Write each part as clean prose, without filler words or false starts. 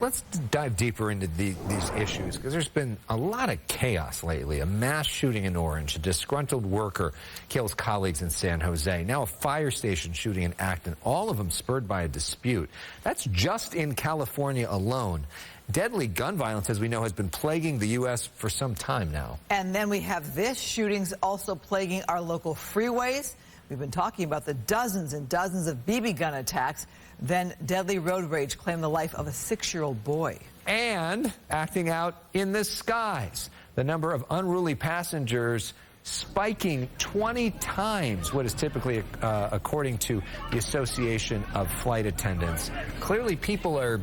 Let's dive deeper into these issues, because there's been a lot of chaos lately. A mass shooting in Orange, a disgruntled worker kills colleagues in San Jose. Now a fire station shooting in Acton, all of them spurred by a dispute. That's just in California alone. Deadly gun violence, as we know, has been plaguing the U.S. for some time now. And then we have this, shootings also plaguing our local freeways. We've been talking about the dozens and dozens of BB gun attacks. Then deadly road rage claimed the life of a 6-year-old boy. And acting out in the skies. The number of unruly passengers spiking 20 times what is typically, according to the Association of Flight Attendants. Clearly, people have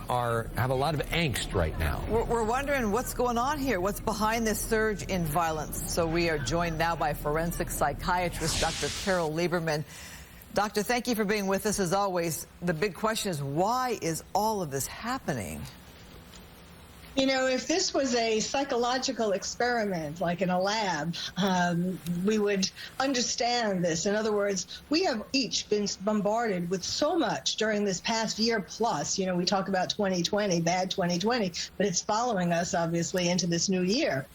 a lot of angst right now. We're wondering what's going on here. What's behind this surge in violence? So we are joined now by forensic psychiatrist Dr. Carole Lieberman. Doctor, thank you for being with us as always. The big question is, why is all of this happening? You know, if this was a psychological experiment, like in a lab, we would understand this. In other words, we have each been bombarded with so much during this past year plus. You know, we talk about 2020, bad 2020, but it's following us, obviously, into this new year.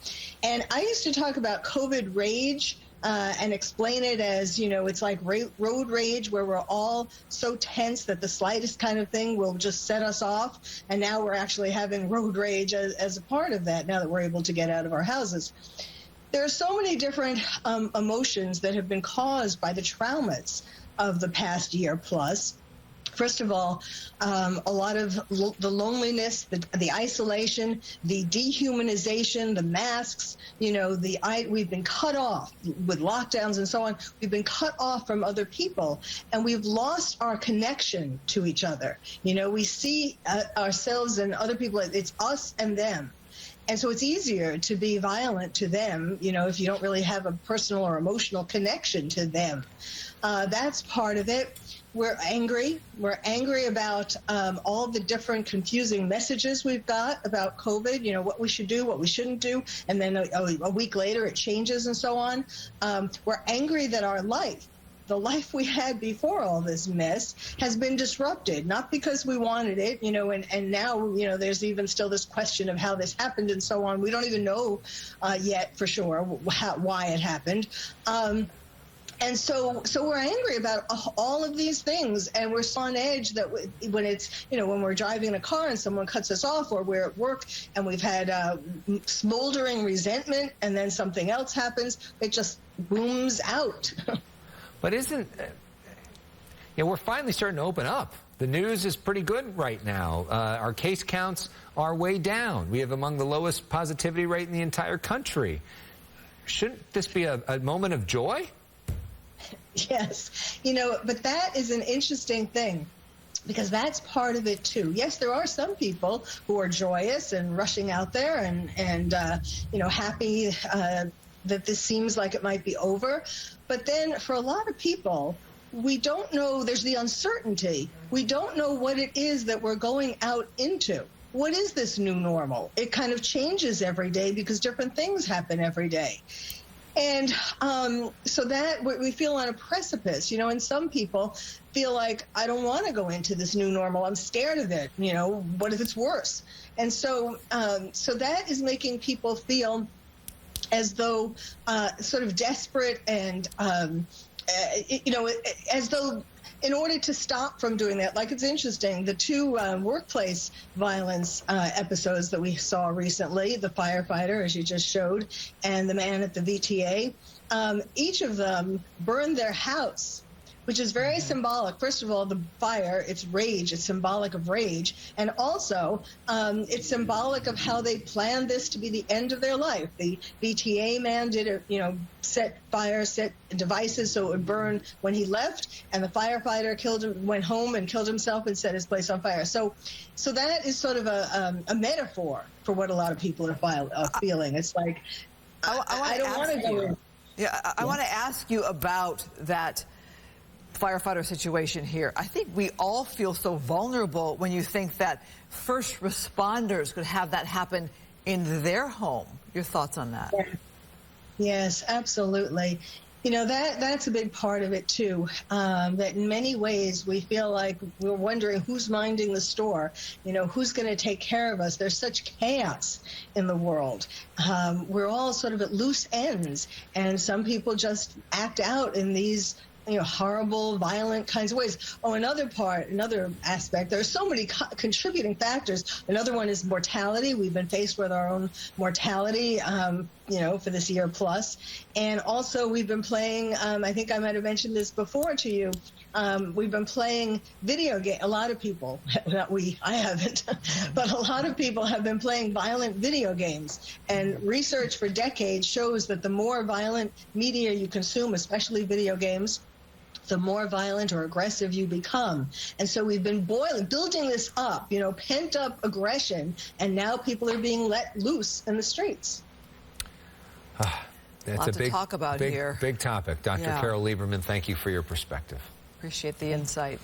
And I used to talk about COVID rage, and explain it as, you know, it's like road rage, where we're all so tense that the slightest kind of thing will just set us off. And now we're actually having road rage as a part of that, now that we're able to get out of our houses. There are so many different emotions that have been caused by the traumas of the past year plus. First of all, a lot of the loneliness, the isolation, the dehumanization, the masks, you know, we've been cut off with lockdowns and so on. We've been cut off from other people, and we've lost our connection to each other. You know, we see ourselves and other people, it's us and them. And so it's easier to be violent to them, you know, if you don't really have a personal or emotional connection to them. That's part of it. We're angry. We're angry about all the different confusing messages we've got about COVID, you know, what we should do, what we shouldn't do. And then a week later it changes and so on. We're angry that our life, the life we had before all this mess, has been disrupted, not because we wanted it, you know, and now, you know, there's even still this question of how this happened and so on. We don't even know yet for sure why it happened. And so we're angry about all of these things, and we're so on edge that when it's, you know, when we're driving in a car and someone cuts us off, or we're at work and we've had smoldering resentment, and then something else happens, it just booms out. But you know, we're finally starting to open up. The news is pretty good right now. Our case counts are way down. We have among the lowest positivity rate in the entire country. Shouldn't this be a moment of joy? Yes, you know, but that is an interesting thing, because that's part of it too. Yes, there are some people who are joyous and rushing out there and you know, happy that this seems like it might be over. But then for a lot of people, we don't know, there's the uncertainty. We don't know what it is that we're going out into. What is this new normal? It kind of changes every day because different things happen every day. And so that we feel on a precipice, you know, and some people feel like, I don't want to go into this new normal. I'm scared of it. You know, what if it's worse? And so so that is making people feel as though sort of desperate and, you know, as though in order to stop from doing that. Like, it's interesting, the two workplace violence episodes that we saw recently, the firefighter, as you just showed, and the man at the VTA, each of them burned their house, which is very symbolic. First of all, the fire, it's rage, it's symbolic of rage. And also, it's symbolic of how they planned this to be the end of their life. The VTA man did set devices so it would burn when he left, and the firefighter went home and killed himself and set his place on fire. So that is sort of a metaphor for what a lot of people are feeling. It's like, I don't want to go in. Yeah, I want to ask you about that firefighter situation here. I think we all feel so vulnerable when you think that first responders could have that happen in their home. Your thoughts on that? Yeah. Yes, absolutely. You know, that's a big part of it, too, that in many ways we feel like we're wondering who's minding the store, you know, who's going to take care of us. There's such chaos in the world. We're all sort of at loose ends, and some people just act out in these horrible, violent kinds of ways. Oh, another aspect, there are so many contributing factors. Another one is mortality. We've been faced with our own mortality, for this year plus. And also we've been playing, I think I might have mentioned this before to you, we've been playing video games. A lot of people, not we, I haven't, but a lot of people have been playing violent video games. And research for decades shows that the more violent media you consume, especially video games, the more violent or aggressive you become. And so we've been building this up, pent up aggression, and now people are being let loose in the streets. It's a lot to talk about here. Big topic. Dr. Carole Lieberman, thank you for your perspective. Appreciate the insight.